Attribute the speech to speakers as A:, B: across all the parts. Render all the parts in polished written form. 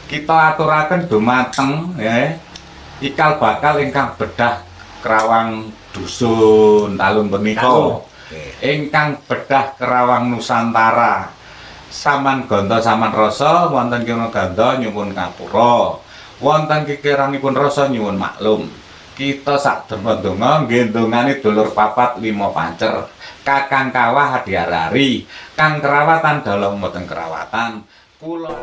A: kita aturaken dumateng ya ikal bakal ingkang bedah Kerawang Dusun Talun punika ingkang bedah Kerawang Nusantara saman ganda saman rasa wonten kira ganda nyuwun kapura wonten kikirangipun rasa nyuwun maklum kita sak donga nggih ndongane dulur papat lima pancer kakang kawah diarari kang kerawatan dalam mboten kerawatan kula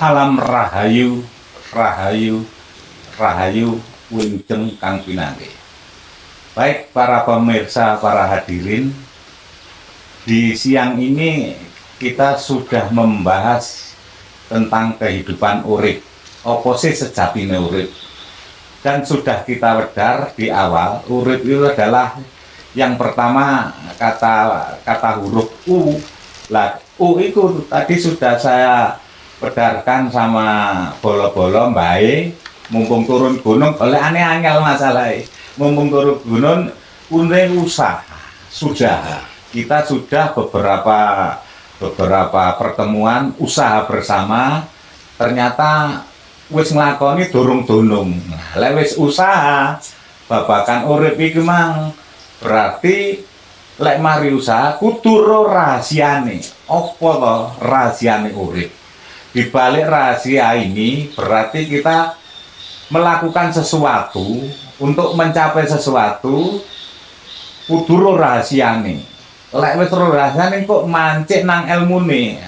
A: salam rahayu, rahayu, rahayu, wilujeng kang pinanggih. Baik para pemirsa, para hadirin, di siang ini kita sudah membahas tentang kehidupan urip, apa sih sejatine urip. Dan sudah kita wedar di awal, urip itu adalah yang pertama kata huruf U. Lah, U itu tadi sudah saya pedarkan sama bolo-bolo baik mumpung turun gunung oleh aneh angel masalah mumpung turun gunung unre usaha kita sudah beberapa pertemuan usaha bersama ternyata wis nglakoni durung-dunung wis usaha babakan urip iki mang berarti lek mari usaha kudu rahasiane apa to rahasiane urip. Di balik rahasia ini berarti kita melakukan sesuatu untuk mencapai sesuatu kudu rahasiane. Lek wis rahasiane kok mancik nang ilmune.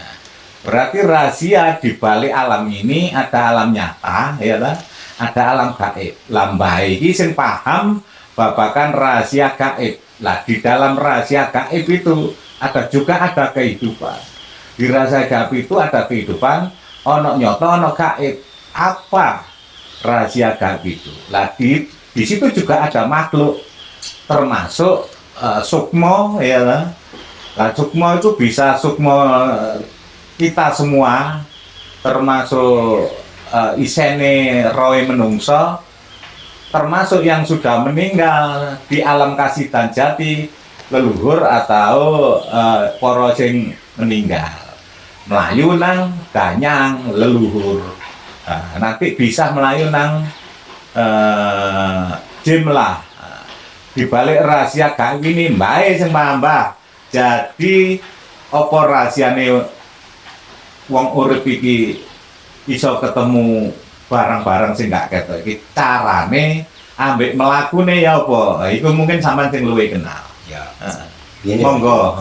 A: Berarti rahasia di balik alam ini ada alam nyata ya ta? Ada alam gaib. Lambai iki sing paham babakan rahasia gaib. Lah di dalam rahasia gaib itu ada kehidupan. Di rahasia gaib itu ada kehidupan, ono nyoto, ono gaib. Apa rahasia gaib itu? Lah di situ juga ada makhluk, termasuk sukmo, ya lah. Lah sukmo itu bisa sukmo kita semua, termasuk isene roe menungso, termasuk yang sudah meninggal di alam kasih dan jati, leluhur atau para sing meninggal. Melayu nang danyang leluhur nanti bisa melayu nang jimlah di balik rahasia gaib ini mbae sing mbah jadi apa rahasiane wong urip iki iso ketemu barang-barang sing gak ketok iki carane ambek melakune ya apa iku mungkin sampean sing luwih kenal
B: ya
A: monggo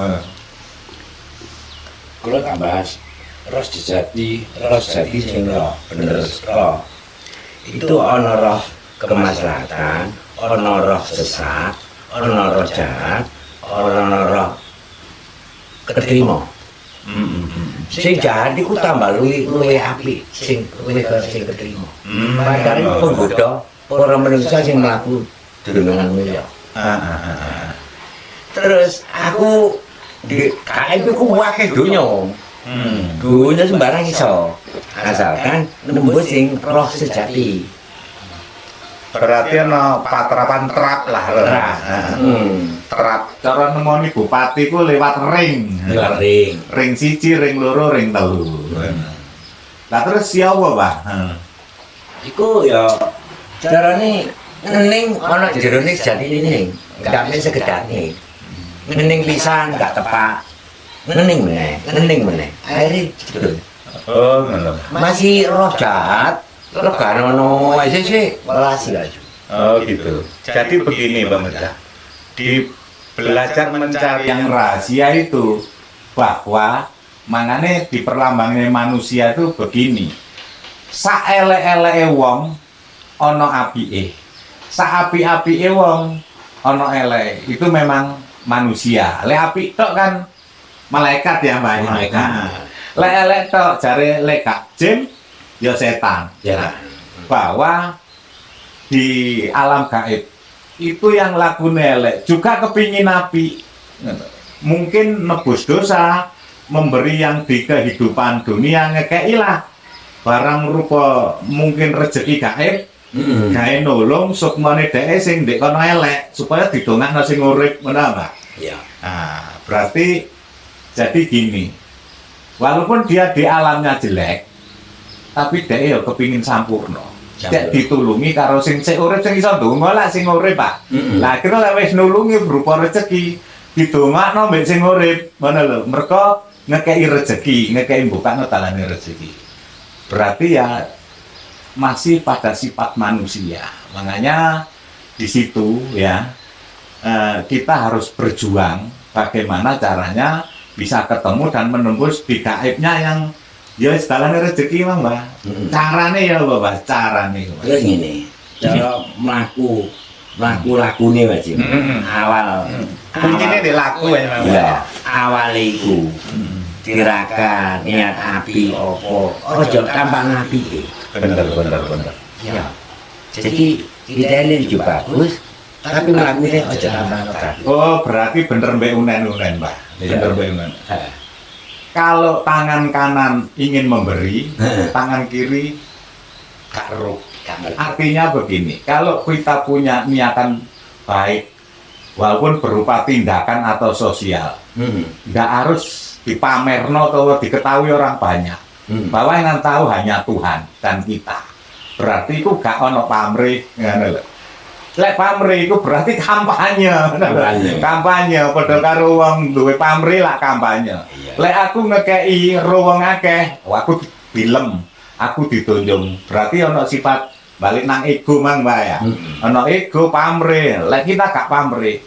B: kalau tak bahas ros jati sing roh bener roh itu ana roh kemaslahatan ana roh sesat ana roh jahat ana roh keterima sing jahat iku tambah luwih apik sing keterima padahal penggoda para manusia sing mlaku dengan mulia terus aku di KM ku wakil dunya dunya sembarang iso asalkan nembus sing roh sejati
A: berarti ana patrapan trap lah trap cara nemoni bupati ku lewat ring siji ring loro ring telu lah terus siapa Pak
B: iku ya carane ngening ana jerone sejati ini gak mung segedane ngening pisan gak tepak ngening meneh akhirnya gitu
A: oh ngono
B: masih roh jahat regane ono sik welas laju
A: oh gitu jadi begini Bang Meda di belajar mencari yang rahasia itu bahwa mangane di perlambangnya manusia itu begini saelek-eleke wong ana apike, saapi-apike wong ana eleke. Itu memang manusia. Lek apik tok kan malaikat ya Mbak.
B: Malaikat.
A: Nah, lek elek tok jare lek gak jin ya setan.
B: Ya.
A: Bahwa di alam gaib itu yang lakune elek juga kepingin api. Mungkin nebus dosa, memberi yang di kehidupan dunia ngekeilah barang rupa mungkin rezeki gaib. Gawe nolong sukmane dhek sing ndek kono elek supaya didongakno sing urip ngono Mbak.
B: Iya.
A: Nah, berarti jadi gini. Walaupun dia di alamnya jelek, tapi dhek ya kepingin sampurno. Dhek ditulungi karo sing sik urip sing iso ndonga lah sing urip, Pak. Lah kira lek wis nulungi berupa rezeki, didongakno mbek sing urip, ngono lho. Mergo ngekeki rezeki, ngekeki mbukakno dalane rezeki. Berarti ya masih pada sifat manusia. Makanya di situ ya kita harus berjuang bagaimana caranya bisa ketemu dan menembus di gaibnya yang ya istilahnya rezeki Mbak. Carane ya Mbak, carane.
B: Terus ngene, cara mlaku lakune Mas Jim. Awal
A: Kuncine di laku ya Mbak.
B: ya, awal iku tirakan niat api opo ojo gampang api.
A: Bener.
B: Ya. Jadi kita ini juga bagus, tapi melakukannya ojo gampang kan.
A: Oh, berarti bener mbek unen-unen, Mbak. Bener mbek unen. Kalau tangan kanan ingin memberi, tangan kiri karo. Artinya begini, kalau kita punya niatan baik, walaupun berupa tindakan atau sosial, nggak harus dipamerno atau diketahui orang banyak. Bahwa yang tahu hanya Tuhan dan kita. Berarti itu gak ono pamrih, ngono lho. Lek pamrih itu berarti kampanye. Kampanye padha karo wong duwe pamrih lah kampanye. Lek aku ngekeki wong akeh, aku dilem, aku ditonjong. Berarti ono sifat balik nang ego mang Mbak ya. Ono ego pamrih. Lek kita gak pamrih,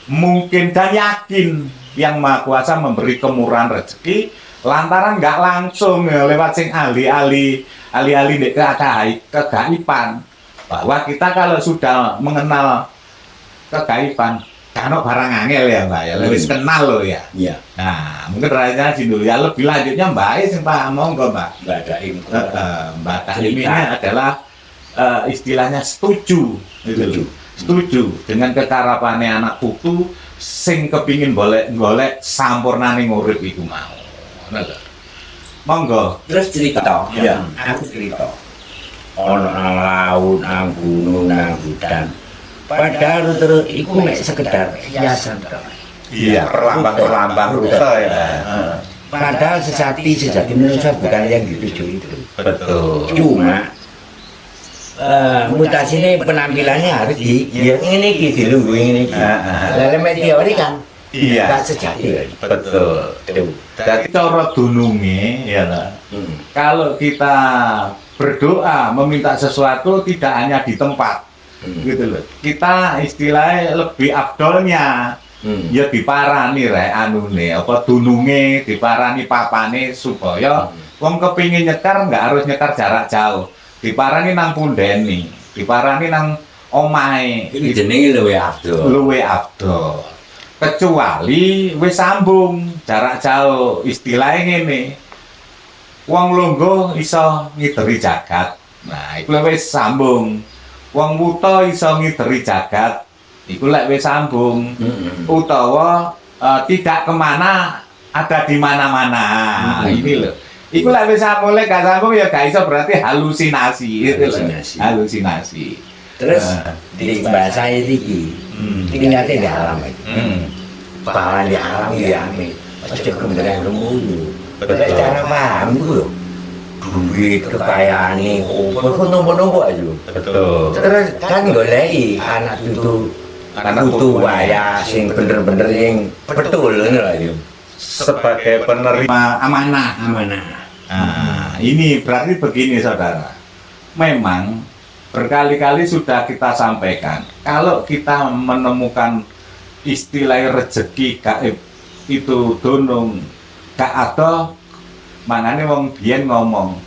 A: mungkin dan yakin yang Maha Kuasa memberi kemurahan rezeki lantaran nggak langsung ya, lewat sing ahli-ahli dek kegaiban, bahwa kita kalau sudah mengenal kegaiban kan barang angel ya Mbak ya, lebih kenal loh ya.
B: Iya.
A: Nah mungkin rasanya sih dulu ya, lebih lanjutnya Mbak sing Pak monggo Mbak.
B: Mbak Daim.
A: Mbak Daim ini adalah istilahnya setuju gitu. Setuju dengan kekarapane anak putu sing kepingin golek sampurnane ngurip iku mau. Monggo.
B: Terus cerita,
A: Ya.
B: aku cerita. Ono nang laut, nang gunung, nang hutan. Padahal terus iku mek sekedar hiasan tok.
A: Iya, perlambang rute ya.
B: Padahal sejati manusia bukan yang dituju itu.
A: Betul.
B: Cuma mutasi ini penampilannya harus ya ini gitu dulu ini. Lalu teori kan
A: Iya.
B: gak sejati.
A: Betul.
B: Tuh.
A: Jadi cara dununge ya lah. Kalau kita berdoa meminta sesuatu tidak hanya di tempat, gitu loh. Kita istilahnya lebih abdolnya, ya diparani rek anune, apa dununge, diparani papane supaya wong kepingin nyekar nggak harus nyekar jarak jauh. Diparani nang pundeni, diparani nang omahe.
B: Ini jenenge luwe abdul.
A: Luwe abdol. Kecuali wis sambung jarak jauh, istilahnya ngene. Wong lungguh iso ngideri jagat. Nah, iku lek wis sambung. Wong wuta iso ngideri jagat. Iku lek wis sambung. Utawa tidak kemana, ada di mana-mana. Ini loh. Iku lek wis sambung, lek gak sambung ya gak iso, berarti halusinasi. Itu loh. Halusinasi.
B: Terus di bahasa iki tinggalnya di alam itu. Bahwa di alam ya amin. Ojo kemudian rumulu.
A: Betul.
B: Cara paham itu duit kekayaane opo nompo-nompo aja.
A: Betul.
B: Terus kan goleki anak itu butuh waya sing bener-bener yang betul ngono lho ya.
A: Sebagai penerima amanah. Nah, ini berarti begini saudara. Memang berkali-kali sudah kita sampaikan, kalau kita menemukan istilah rezeki gaib itu dunung gak ada, mangane wong biyen ngomong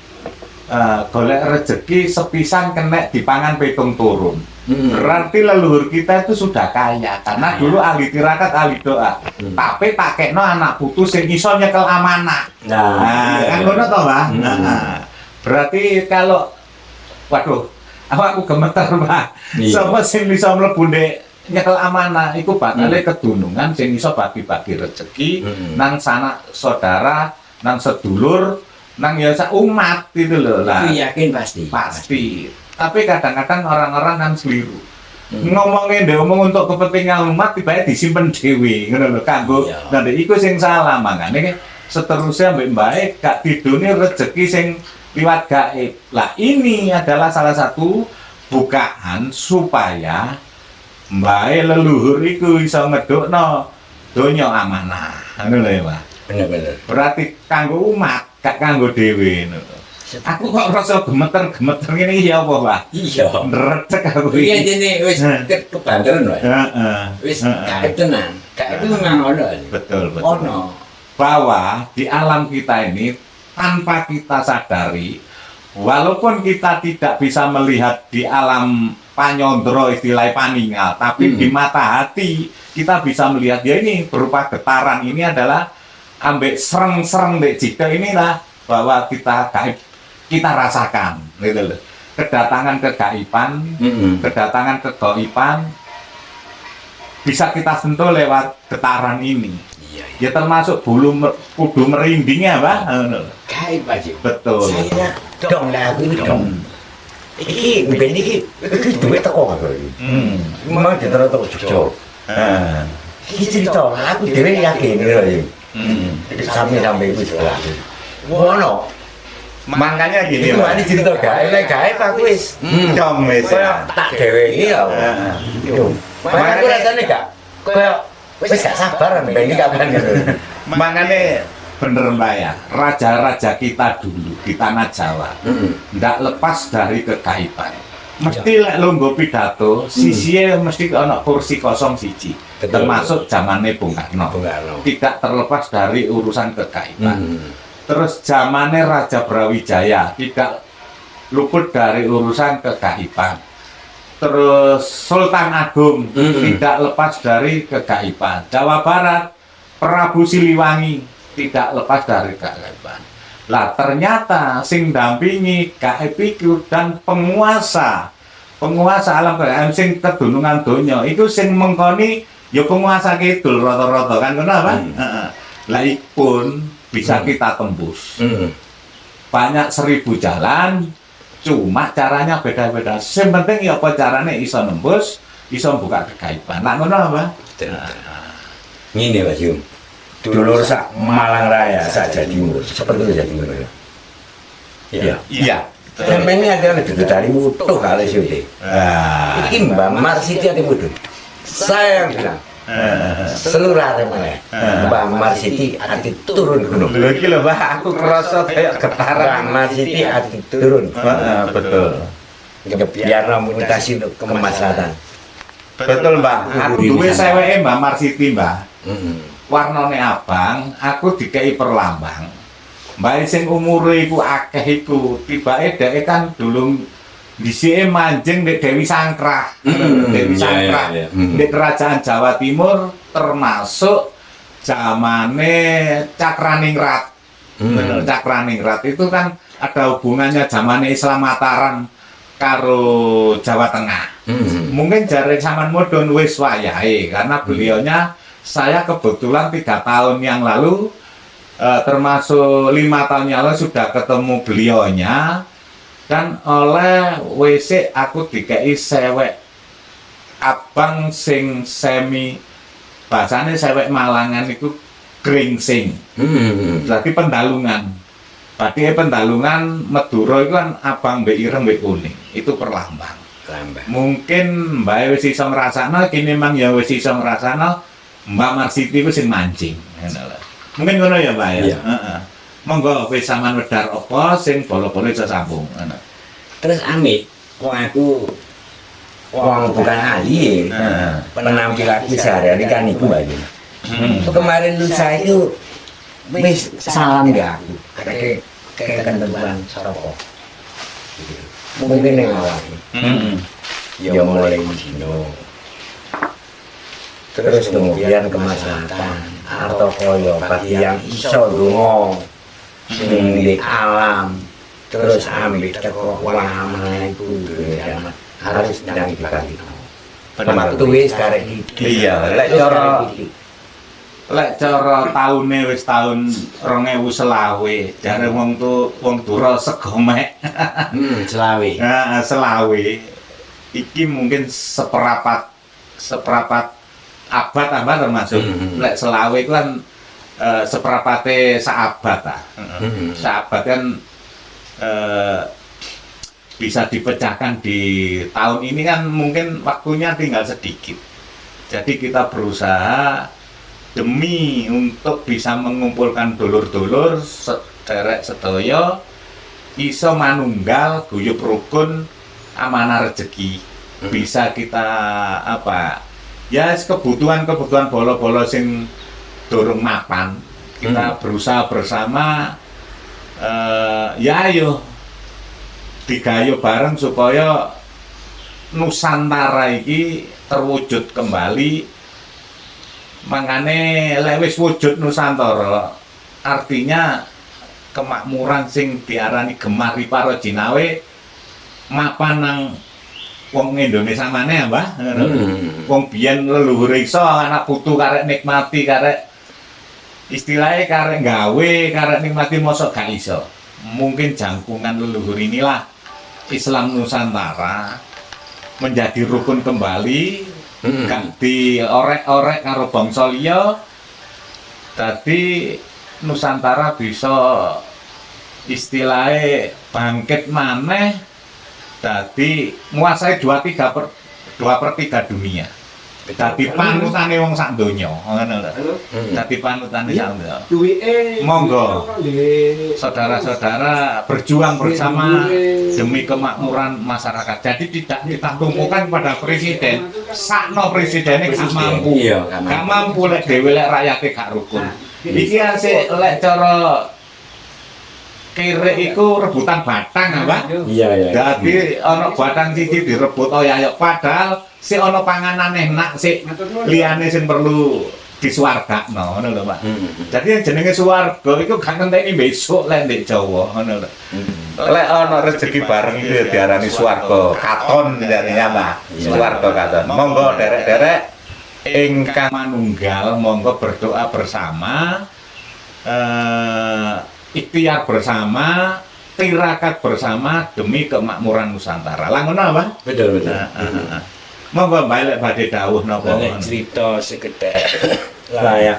A: golek rezeki sepisan kena dipangan petung turun. Berarti leluhur kita itu sudah kaya karena dulu ahli tirakat, ahli doa. Tapi pakekno anak putu sing iso nyekel amanah. Nah, kan ngono to, Mbah. Berarti kalau waduh, aku gemeter, Mbah. Sapa sing bisa mlebu ndek nyekel amanah iku bakale kedunungan sing iso bagi-bagi rezeki nang sanak saudara, nang sedulur, nang ya sak umat gitu loh lah.
B: Itu yakin pasti.
A: Pasti. Tapi kadang-kadang orang-orang kan keliru. Ngomongin deh omong untuk kepentingan umat tiba-tiba disimpen dewi ngono lho kanggo. Nah iku sing salah makane seterusnya mbek baik gak didone rezeki sing liwat gaib. Lah ini adalah salah satu bukaan supaya mbae leluhur iku iso ngedukno donya amanah. Ngono lho ya, Pak.
B: Bener-bener.
A: Berarti kanggo umat, gak kanggo dhewe ngono. Aku kok rasa gemeter-gemeter ngene iki ya apa, Pak?
B: Iya.
A: Nrecek aku
B: Iya
A: iki.
B: jene wis kebanteran wae.
A: Heeh.
B: Wis gaib tenan. Gaib itu memang ono.
A: Betul, betul.
B: Ono.
A: Bahwa di alam kita ini tanpa kita sadari, walaupun kita tidak bisa melihat di alam panyondro istilah paningal, tapi di mata hati kita bisa melihat ya ini berupa getaran ini adalah ambek sereng-sereng dek jika inilah bahwa kita gaib kita rasakan gitu loh. Kedatangan kegaiban, kedatangan kegaiban bisa kita sentuh lewat getaran ini.
B: Iya.
A: Ya termasuk kudu merindingnya, Pak.
B: Gaib aja.
A: Betul.
B: Saya dong lah aku ini dong. Iki ben iki duwe teko aku iki. Memang ditero teko Jogja. Iki cerita aku dhewe yakin lho iki. Sampai iku sekolah. Wono.
A: Makanya gini,
B: Itu
A: Pak.
B: ani cerita gaib, lek gaib aku wis
A: Dong wis.
B: koyo tak dhewe iki ya. Yo. Makane aku rasane gak koyo wis gak sabar ben iki kapan gitu.
A: Makanya bener Mbak ya, raja-raja kita dulu di tanah Jawa ndak lepas dari kegaiban. Mesti lek lungguh pidato, sisihe mesti ana kursi kosong siji.
B: Betul.
A: Termasuk zamane Bung Karno.
B: Bung Karno.
A: Tidak terlepas dari urusan kegaiban. Terus zamane Raja Brawijaya tidak luput dari urusan kegaiban. Terus Sultan Agung tidak lepas dari kegaiban. Jawa Barat Prabu Siliwangi tidak lepas dari kegaiban. Lah ternyata sing dampingi gaib iku dan penguasa alam gaib sing kedunungan donya itu sing mengkoni ya penguasa kidul rata-rata kan ngono apa? Lah pun bisa kita tembus. Banyak 1000 jalan, cuma caranya beda-beda. Yang penting ya apa caranya iso nembus, iso buka kegaiban. Lah ngono apa?
B: Ngene Mas Yum. Dulur sak Malang Raya, sak Jawa Timur. Seperti itu Jawa Timur ya. Iya.
A: Iya.
B: Sampai ini ada lebih dari mutu kali sih udah. Ini Mbak Marsiti ada mutu. Saya yang bilang. Seluruh ada mana? Mbak Marsiti ada turun gunung.
A: Lho iki lho, Mbak, aku kerasa kayak getaran.
B: Mbak Marsiti ada turun.
A: Betul.
B: Biar mutasi untuk kemaslahatan.
A: Betul, Mbak. Aku duwe seweke Mbak Marsiti, Mbak. Warnane abang, aku dikei perlambang. Mbak sing umure iku akeh iku, tibake dhek kan dulu dhisike manjing nek Dewi Sangkrah. Dewi Sangkrah. Di kerajaan Jawa Timur termasuk zamane Cakraningrat. Cakraningrat itu kan ada hubungannya zamane Islam Mataram karo Jawa Tengah. Mungkin jare sampean mudhun wis wayahe karena beliaunya saya kebetulan 3 tahun yang lalu termasuk 5 tahun yang lalu sudah ketemu beliaunya dan oleh WC aku dikei sewek abang sing semi bahasane sewek Malangan itu gringsing. Berarti pendalungan. Berarti pendalungan Madura itu kan abang mbek ireng mbek kuning. Itu perlambang. Mungkin Mbak wis iso ngrasakno kene mang ya wis iso ngrasakno Mbak Marsiti ku sing mancing. Mungkin ngono ya, Mbak ya. Heeh. Monggo wis sampean wedar apa sing bola-bola iso sambung.
B: Terus amit, wong aku wong bukan ahli ya. Penampilanku sehari-hari kan iku Mbak. Kemarin lusa itu wis salam ya aku. Kayak kentelan sapa. Mungkin yang awal. ya mulai dino. Terus kemudian kemaslahatan atau koyo bagi yang iso lunga ning di alam terus ambil teko ulama iku harus ndang dibagi. Waktu wis karek iki.
A: Iya, lek cara taune wis taun 2020 jare wong Dura segomek.
B: Selawe.
A: Nah, selawe iki mungkin seperapat abad termasuk. Lek selawe itu kan seperapate saabad ta. Saabad kan bisa dipecahkan di tahun ini kan mungkin waktunya tinggal sedikit. Jadi kita berusaha demi untuk bisa mengumpulkan dulur-dulur sederek sedaya iso manunggal guyub rukun amanah rezeki. Bisa kita ya kebutuhan bolo-bolo sing durung mapan kita berusaha bersama ya ayo digayo bareng supaya Nusantara iki terwujud kembali. Mangane lek wis wujud Nusantara artinya kemakmuran sing diarani Gemari Para Jinawe mapan nang wong Indonesia maneh Mbah. Wong biyen leluhur iso anak putu karek nikmati karek istilahnya karek gawe karek nikmati mosok gak iso. Mungkin jangkungan leluhur inilah Islam Nusantara menjadi rukun kembali, gak diorek-orek karo bangsa liya. Dadi Nusantara bisa istilahnya bangkit maneh, dadi nguasai 2/3 dunia. Dadi panutane wong sak donya, ngono lho. Dadi panutane sak donya. Monggo saudara-saudara berjuang bersama demi kemakmuran masyarakat. Jadi tidak kita tumpukan pada presiden. Sakno presidennya gak mampu. Gak mampu lek dhewe lek rakyate gak rukun. Iki asik lek cara kere iku rebutan batang apa?
B: Iya.
A: Jadi ana batang siji direbut oyayok padahal si ana panganan enak sik liyane sing perlu disuwargakno ngono lho, Pak. Jadi yang jenenge suwarga iku gak ngenteni besok lek ndek Jawa ngono lho. Lek ana rezeki bareng iki diarani swarga katon jane Pak. Swarga katon. Monggo derek-derek ingkang manunggal monggo berdoa bersama ikhtiar bersama, tirakat bersama demi kemakmuran Nusantara. Lah ngono apa?
B: Betul.
A: Monggo balik badhe dawuh napa
B: cerita sekedhik layak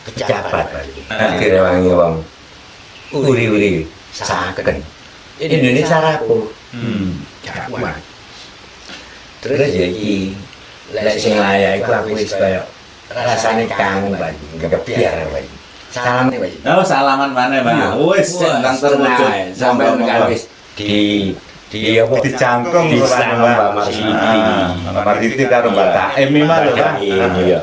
B: pejabat akhirnya wangi wong uri-uri saken Indonesia rapuh gak kuat terus ya iki lek sing layak iku aku wis kaya rasane kangen banget gebiar banget salam nih Pak.
A: Oh, salaman maneh, Pak. Wis nang terwujud
B: sampai wis di apa
A: dicangkung
B: Mbak
A: Marsiti karo Mbak Taim lho, Pak.
B: Iya.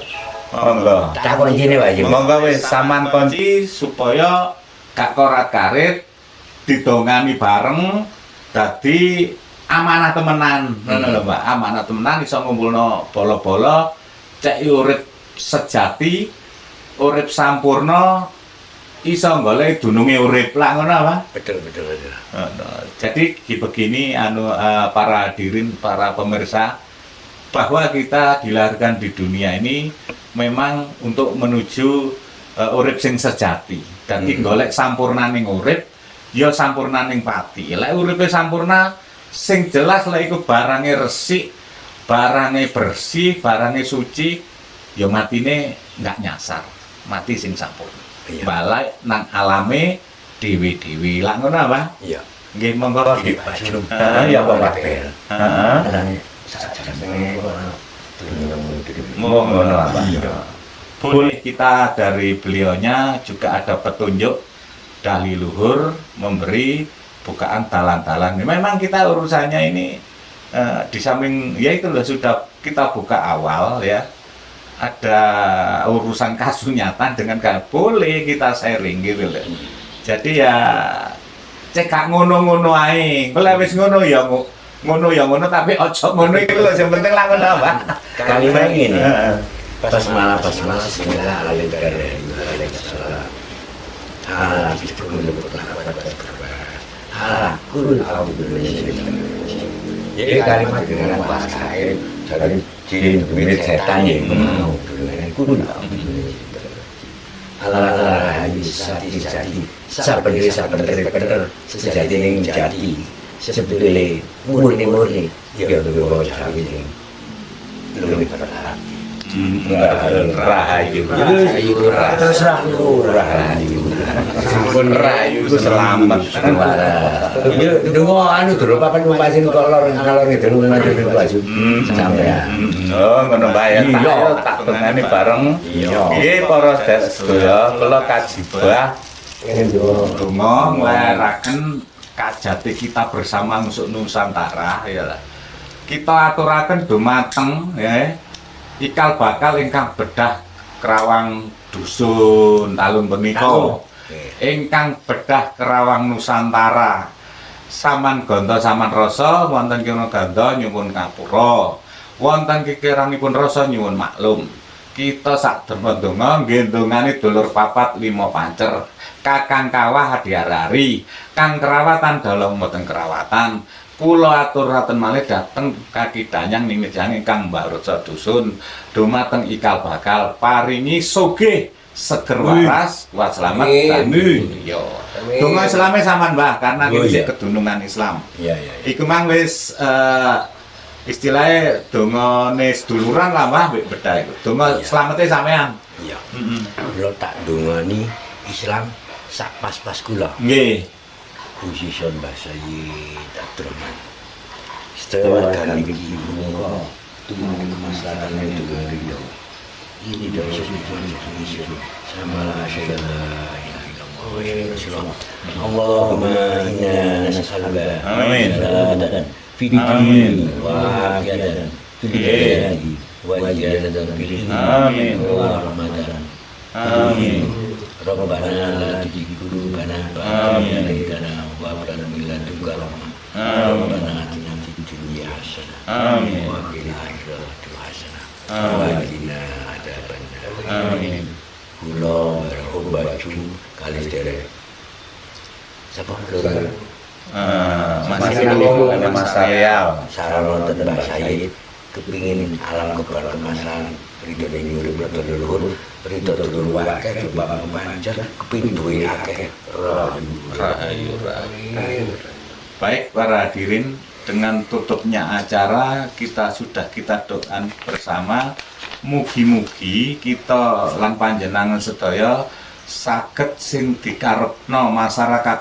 A: Monggo.
B: Takon jene Pak.
A: Monggo wis sampean kunci supaya gak korat-karit didongani bareng dadi amanah temenan. Ngono lho, Pak. Amanah temenan iso ngumpulno bola-bola cek urip sejati, urip sampurna, iso golek dununge urip lah ngono apa?
B: Betul.
A: Jadi begini para hadirin, para pemirsa, bahwa kita dilahirkan di dunia ini memang untuk menuju urip sing sejati. Dadi golek sampurnaning urip, ya sampurnaning pati. Lek uripe sampurna sing jelas lek iku barange resik, barange bersih, barange suci, ya matine nggak nyasar. Mati sing sampurna. Balik nang alame dewi-dewi. Lah ngono apa?
B: Iya.
A: Nggih monggo nggih Pak.
B: Ya Pak Pak.
A: Monggo apa? Boleh kita dari beliaunya juga ada petunjuk dari luhur memberi bukaan talan-talan. Memang kita urusannya ini di samping ya itu sudah kita buka awal ya. Ada urusan kasunyatan dengan boleh kita sharing gitu loh. Jadi ya cek ngono-ngono ae. Kalau wis ngono ya ngono ya ngono tapi ojo ngono iki lho sing penting lah ngono Pak.
B: Kalimat ini
A: Heeh.
B: pas malam bismillah alaihissalam ala bismillah ala kul jadi kalimat dengan bahasa lain jadi jin milik setan yang mau dengan kul ala jadi bener sejati yang jadi sebetulnya murni ya lebih bawah ini lebih berat
A: Rahayu.
B: Terserah lu rahayu.
A: Pun rahayu itu selamat.
B: Dungo anu dulu papan ngupasin kolor itu lu ngajur dulu baju. Sampean.
A: Oh, ngono bae tak tengani bareng. Nggih para sedaya kula kajibah donga nglairaken kajati kita bersama Nusuk Nusantara ya lah. Kita aturaken dumateng ya. Ikal bakal ingkang bedah Kerawang Dusun Talun punika ingkang bedah Kerawang Nusantara saman ganda saman rasa wonten kira ganda nyuwun kapura wonten kikirangipun rasa nyuwun maklum kita sak donga nggih ndongane dulur papat 5 pancer kakang kawah diarari kang kerawatan dalam mboten kerawatan kula aturaken malih dhateng kaki danyang ningjang ingkang Mbah Dusun dumateng ikal bakal paringi sugih seger waras kuat selamat danu yo donga islame sampean Mbah karena iki kedunungan Islam
B: iya
A: iku mang wis istilahnya dongane seduluran lah Mbah mbek bedha iku donga slamete sampean
B: iya kula tak dongani Islam sak pas-pas kula
A: nggih
B: khususon bahasa Abdurrahman setelah kami menikah tuhan kemaslahan itu beliau ini dari Indonesia sama lah Allahumma inna nas'aluka
A: Amin.
B: dan
A: Amin.
B: wa afiatan fil wa ijazatan fil
A: Amin.
B: wa rahmatan
A: Amin.
B: Rabbana la tuzigh qulubana
A: Amin.
B: ba'da idh hadaytana wa hab lana min ladunka rahmah Rabbana atina fid dunya hasanah
A: Amin.
B: wa fil akhirati hasanah
A: Amin.
B: wa qina adzabannar
A: Amin.
B: kula baju kali derek sapa loro
A: Masih niku ana Mas Ariel.
B: saran wonten Mbah Said kepingin alam keberkemasan ridho ning urip leluhur ridho dulur akeh coba panjang kepingin duwe akeh
A: Rahayu. Baik para hadirin, dengan tutupnya acara kita doakan bersama mugi-mugi kita lan panjenengan sedaya saged sing dikarepno masyarakat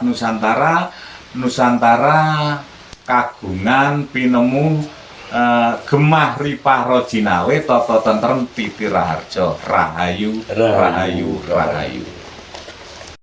A: Nusantara kagungan pinemu gemah ripah rojinawe tata tentrem titi raharja rahayu.